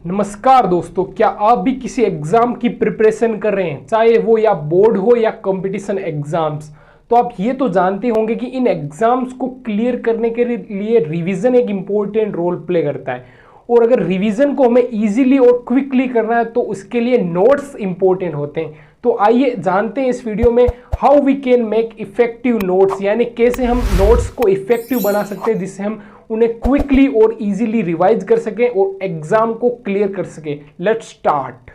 नमस्कार दोस्तों, क्या आप भी किसी एग्जाम की प्रिपरेशन कर रहे हैं, चाहे वो या बोर्ड हो या कंपटीशन एग्जाम्स। तो आप ये तो जानते होंगे कि इन एग्जाम्स को क्लियर करने के लिए रिवीजन एक इम्पोर्टेंट रोल प्ले करता है। और अगर रिवीजन को हमें इजीली और क्विकली करना है तो उसके लिए नोट्स इंपॉर्टेंट होते हैं। तो आइए जानते हैं इस वीडियो में how we can make effective notes, यानी कैसे हम नोट्स को इफेक्टिव बना सकते हैं जिससे हम उन्हें क्विकली और इजीली रिवाइज कर सकें और एग्जाम को क्लियर कर सकें। Let's start.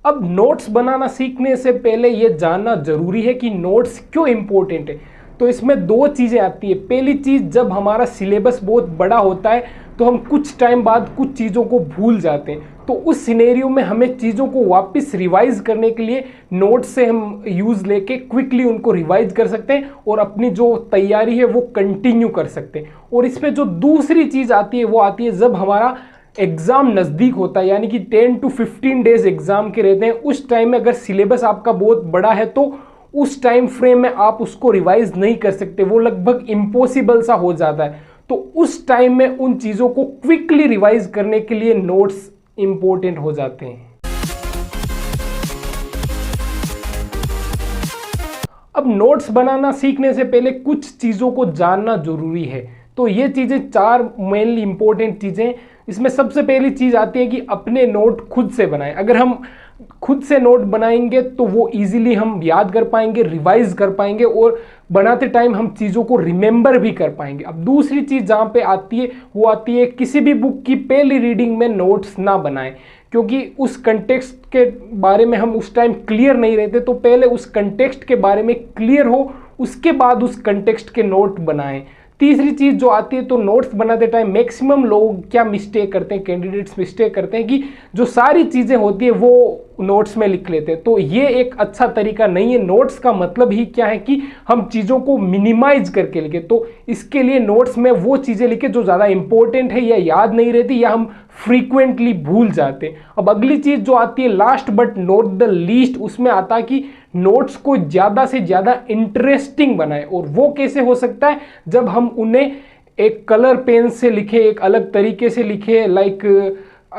अब नोट्स बनाना सीखने से पहले यह जानना जरूरी है कि नोट्स क्यों इंपॉर्टेंट है। तो इसमें दो चीजें आती है। पहली चीज, जब हमारा सिलेबस बहुत बड़ा होता है तो हम कुछ टाइम बाद कुछ चीज़ों को भूल जाते हैं। तो उस सिनेरियो में हमें चीज़ों को वापस रिवाइज करने के लिए नोट्स से हम यूज़ लेके क्विकली उनको रिवाइज कर सकते हैं और अपनी जो तैयारी है वो कंटिन्यू कर सकते हैं। और इसमें जो दूसरी चीज़ आती है वो आती है जब हमारा एग्ज़ाम नज़दीक होता है, यानी कि 10 to 15 डेज एग्ज़ाम के रहते हैं। उस टाइम में अगर सिलेबस आपका बहुत बड़ा है तो उस टाइम फ्रेम में आप उसको रिवाइज नहीं कर सकते, वो लगभग इम्पॉसिबल सा हो जाता है। तो उस टाइम में उन चीज़ों को क्विकली रिवाइज करने के लिए नोट्स इंपॉर्टेंट हो जाते हैं। अब नोट्स बनाना सीखने से पहले कुछ चीज़ों को जानना जरूरी है। तो ये चीज़ें चार मेनली इंपॉर्टेंट चीज़ें। इसमें सबसे पहली चीज़ आती है कि अपने नोट खुद से बनाएं। अगर हम खुद से नोट बनाएंगे तो वो इजीली हम याद कर पाएंगे, रिवाइज कर पाएंगे और बनाते टाइम हम चीज़ों को रिमेंबर भी कर पाएंगे। अब दूसरी चीज़ जहाँ पे आती है वो आती है किसी भी बुक की पहली रीडिंग में नोट्स ना बनाएं, क्योंकि उस कंटेक्स्ट के बारे में हम उस टाइम क्लियर नहीं रहते। तो पहले उस कंटेक्स्ट के बारे में क्लियर हो, उसके बाद उस कंटेक्स्ट के नोट बनाएं। तीसरी चीज़ जो आती है, तो नोट्स बनाते टाइम मैक्सिमम लोग क्या मिस्टेक करते हैं, कैंडिडेट्स मिस्टेक करते हैं कि जो सारी चीज़ें होती है वो नोट्स में लिख लेते हैं। तो ये एक अच्छा तरीका नहीं है। नोट्स का मतलब ही क्या है कि हम चीज़ों को मिनिमाइज करके लिखें। तो इसके लिए नोट्स में वो चीज़ें लिखें जो ज़्यादा इंपॉर्टेंट है या याद नहीं रहती या हम फ्रीक्वेंटली भूल जाते हैं। अब अगली चीज़ जो आती है, last but not the least, उसमें आता है कि नोट्स को ज़्यादा से ज़्यादा इंटरेस्टिंग बनाएं। और वो कैसे हो सकता है, जब हम उन्हें एक कलर पेन से लिखें, एक अलग तरीके से लिखें, लाइक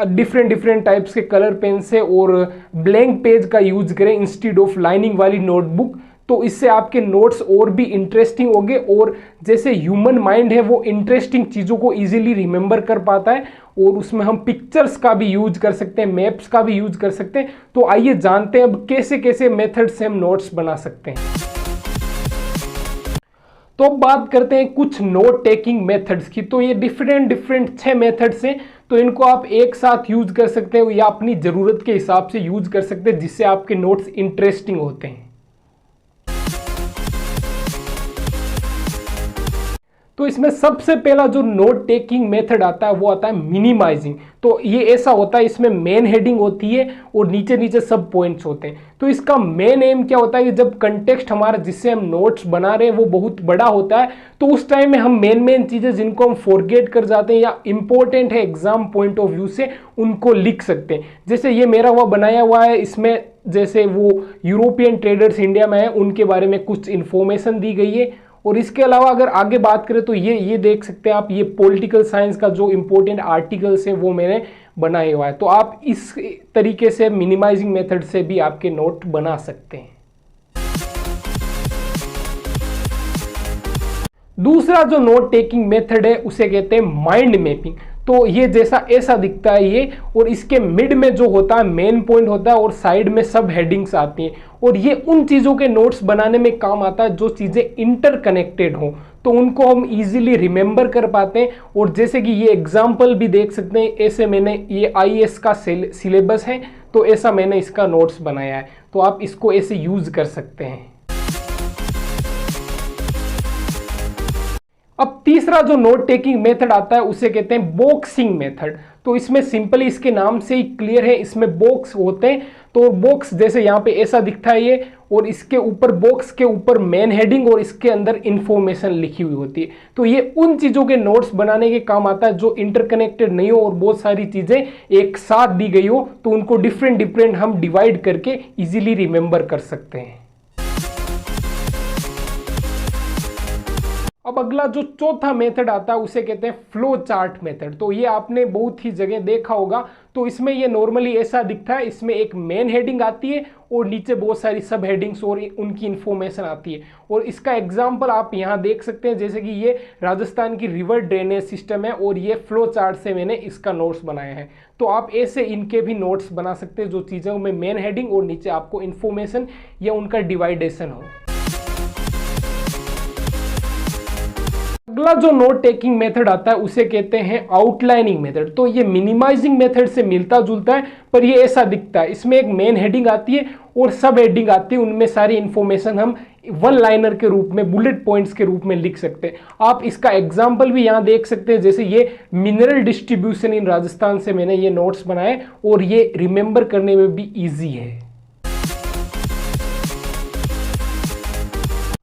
डिफरेंट टाइप्स के कलर पेन से, और ब्लैंक पेज का यूज करें इंस्टेड ऑफ लाइनिंग वाली नोटबुक। तो इससे आपके नोट्स और भी इंटरेस्टिंग होंगे। और जैसे ह्यूमन माइंड है वो इंटरेस्टिंग चीज़ों को इजीली रिमेंबर कर पाता है, और उसमें हम पिक्चर्स का भी यूज कर सकते हैं, मैप्स का भी यूज कर सकते हैं। तो आइए जानते हैं अब कैसे कैसे मेथड से हम नोट्स बना सकते हैं। तो अब बात करते हैं कुछ नोट टेकिंग मेथड्स की। तो ये डिफरेंट 6 मेथड्स हैं। तो इनको आप एक साथ यूज कर सकते हैं या अपनी ज़रूरत के हिसाब से यूज कर सकते हैं, जिससे आपके नोट्स इंटरेस्टिंग होते हैं। तो इसमें सबसे पहला जो नोट टेकिंग मेथड आता है वो आता है मिनिमाइजिंग। तो ये ऐसा होता है, इसमें मेन हेडिंग होती है और नीचे नीचे सब पॉइंट्स होते हैं। तो इसका मेन एम क्या होता है कि जब कंटेक्स्ट हमारा जिससे हम नोट्स बना रहे हैं वो बहुत बड़ा होता है, तो उस टाइम में हम मेन चीज़ें जिनको हम फॉरगेट कर जाते हैं या इंपॉर्टेंट है एग्जाम पॉइंट ऑफ व्यू से, उनको लिख सकते हैं। जैसे ये मेरा हुआ बनाया हुआ है, इसमें जैसे वो यूरोपियन ट्रेडर्स इंडिया में है उनके बारे में कुछ इन्फॉर्मेशन दी गई है। और इसके अलावा अगर आगे बात करें तो ये देख सकते हैं आप, ये पॉलिटिकल साइंस का जो इंपॉर्टेंट आर्टिकल्स हैं वो मैंने बनाया हुआ है। तो आप इस तरीके से मिनिमाइजिंग मेथड से भी आपके नोट बना सकते हैं। दूसरा जो नोट टेकिंग मेथड है उसे कहते हैं माइंड मैपिंग। तो ये जैसा ऐसा दिखता है ये, और इसके मिड में जो होता है मेन पॉइंट होता है और साइड में सब हेडिंग्स आती हैं। और ये उन चीज़ों के नोट्स बनाने में काम आता है जो चीज़ें इंटरकनेक्टेड हों, तो उनको हम इजीली रिमेंबर कर पाते हैं। और जैसे कि ये एग्जाम्पल भी देख सकते हैं, ऐसे मैंने ये IAS का सिलेबस है तो ऐसा मैंने इसका नोट्स बनाया है। तो आप इसको ऐसे यूज कर सकते हैं। अब तीसरा जो नोट टेकिंग मेथड आता है उसे कहते हैं बॉक्सिंग मेथड। तो इसमें सिंपली इसके नाम से ही क्लियर है, इसमें बॉक्स होते हैं। तो बॉक्स जैसे यहाँ पे ऐसा दिखता है ये, और इसके ऊपर बॉक्स के ऊपर मेन हेडिंग और इसके अंदर इंफॉर्मेशन लिखी हुई होती है। तो ये उन चीज़ों के नोट्स बनाने के काम आता है जो इंटरकनेक्टेड नहीं हो और बहुत सारी चीज़ें एक साथ दी गई हो, तो उनको डिफरेंट हम डिवाइड करके इजीली रिमेंबर कर सकते हैं। अब अगला जो चौथा मेथड आता है उसे कहते हैं फ्लो चार्ट मेथड। तो ये आपने बहुत ही जगह देखा होगा। तो इसमें ये नॉर्मली ऐसा दिखता है, इसमें एक मेन हेडिंग आती है और नीचे बहुत सारी सब हेडिंग्स और उनकी इंफॉर्मेशन आती है। और इसका एग्जांपल आप यहाँ देख सकते हैं, जैसे कि ये राजस्थान की रिवर ड्रेनेज सिस्टम है और ये फ्लो चार्ट से मैंने इसका नोट्स बनाया है। तो आप ऐसे इनके भी नोट्स बना सकते हैं, जो चीज़ों में मेन हेडिंग और नीचे आपको इन्फॉर्मेशन या उनका डिवाइडेशन हो। अगला जो नोट टेकिंग मेथड आता है उसे कहते हैं आउटलाइनिंग मेथड। तो ये मिनिमाइजिंग मेथड से मिलता जुलता है, पर ये ऐसा दिखता है। इसमें एक मेन हेडिंग आती है और सब हेडिंग आती है, उनमें सारी इंफॉर्मेशन हम वन लाइनर के रूप में, बुलेट पॉइंट्स के रूप में लिख सकते हैं। आप इसका एग्जांपल भी यहाँ देख सकते हैं, जैसे ये मिनरल डिस्ट्रीब्यूशन इन राजस्थान से मैंने ये नोट्स बनाए और ये रिमेंबर करने में भी ईजी है।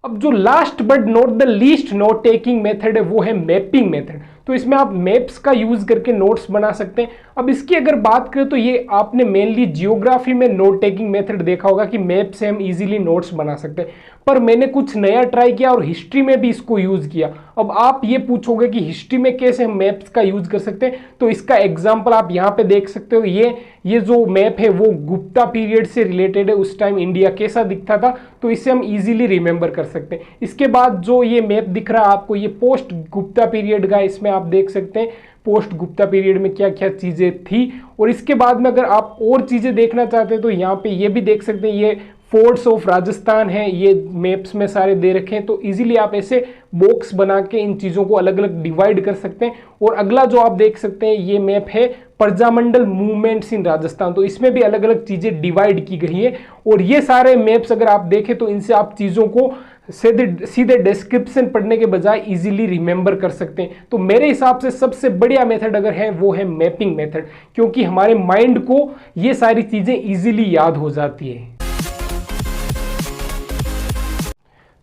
अब जो last but not the least note taking method है वो है मैपिंग मेथड। तो इसमें आप मैप्स का यूज करके नोट्स बना सकते हैं। अब इसकी अगर बात करें तो ये आपने मेनली जियोग्राफी में नोट टेकिंग मेथड देखा होगा कि मैप से हम इजीली नोट्स बना सकते हैं, पर मैंने कुछ नया ट्राई किया और हिस्ट्री में भी इसको यूज किया। अब आप ये पूछोगे कि हिस्ट्री में कैसे हम मैप्स का यूज कर सकते हैं, तो इसका एग्जांपल आप यहाँ पे देख सकते हो। ये जो मैप है वो गुप्ता पीरियड से रिलेटेड है, उस टाइम इंडिया कैसा दिखता था, तो इसे हम इजीली रिमेंबर कर सकते हैं। इसके बाद जो ये मैप दिख रहा है आपको, ये पोस्ट गुप्ता पीरियड का, इसमें आप देख सकते हैं पोस्ट गुप्ता पीरियड में क्या क्या चीजें थी। और इसके बाद में अगर आप और चीजें देखना चाहते हैं तो यहाँ पे ये भी देख सकते हैं, ये फोर्ट्स ऑफ राजस्थान है, ये मैप्स में सारे दे रखे हैं। तो इजीली आप ऐसे बॉक्स बना के इन चीज़ों को अलग अलग डिवाइड कर सकते हैं। और अगला जो आप देख सकते हैं ये मैप है प्रजामंडल मूवमेंट्स इन राजस्थान। तो इसमें भी अलग अलग चीज़ें डिवाइड की गई है। और ये सारे मैप्स अगर आप देखें तो इनसे आप चीज़ों को सीधे डिस्क्रिप्शन पढ़ने के बजाय इजीली रिमेंबर कर सकते हैं। तो मेरे हिसाब से सबसे बढ़िया मेथड अगर है वो है मैपिंग मेथड, क्योंकि हमारे माइंड को ये सारी चीज़ें इजीली याद हो जाती है।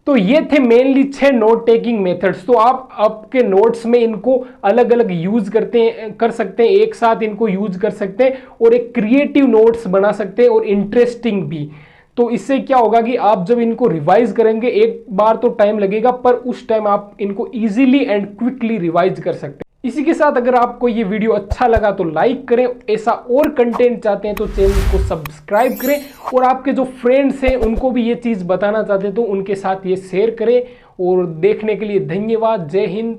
तो ये थे मेनली 6 नोट टेकिंग मेथड्स। तो आप आपके नोट्स में इनको अलग अलग यूज कर सकते हैं, एक साथ इनको यूज कर सकते हैं और एक क्रिएटिव नोट्स बना सकते हैं और इंटरेस्टिंग भी। तो इससे क्या होगा कि आप जब इनको रिवाइज करेंगे, एक बार तो टाइम लगेगा, पर उस टाइम आप इनको इजीली एंड क्विकली रिवाइज कर सकते हैं। इसी के साथ अगर आपको ये वीडियो अच्छा लगा तो लाइक करें, ऐसा और कंटेंट चाहते हैं तो चैनल को सब्सक्राइब करें, और आपके जो फ्रेंड्स हैं उनको भी ये चीज़ बताना चाहते हैं तो उनके साथ ये शेयर करें। और देखने के लिए धन्यवाद। जय हिंद।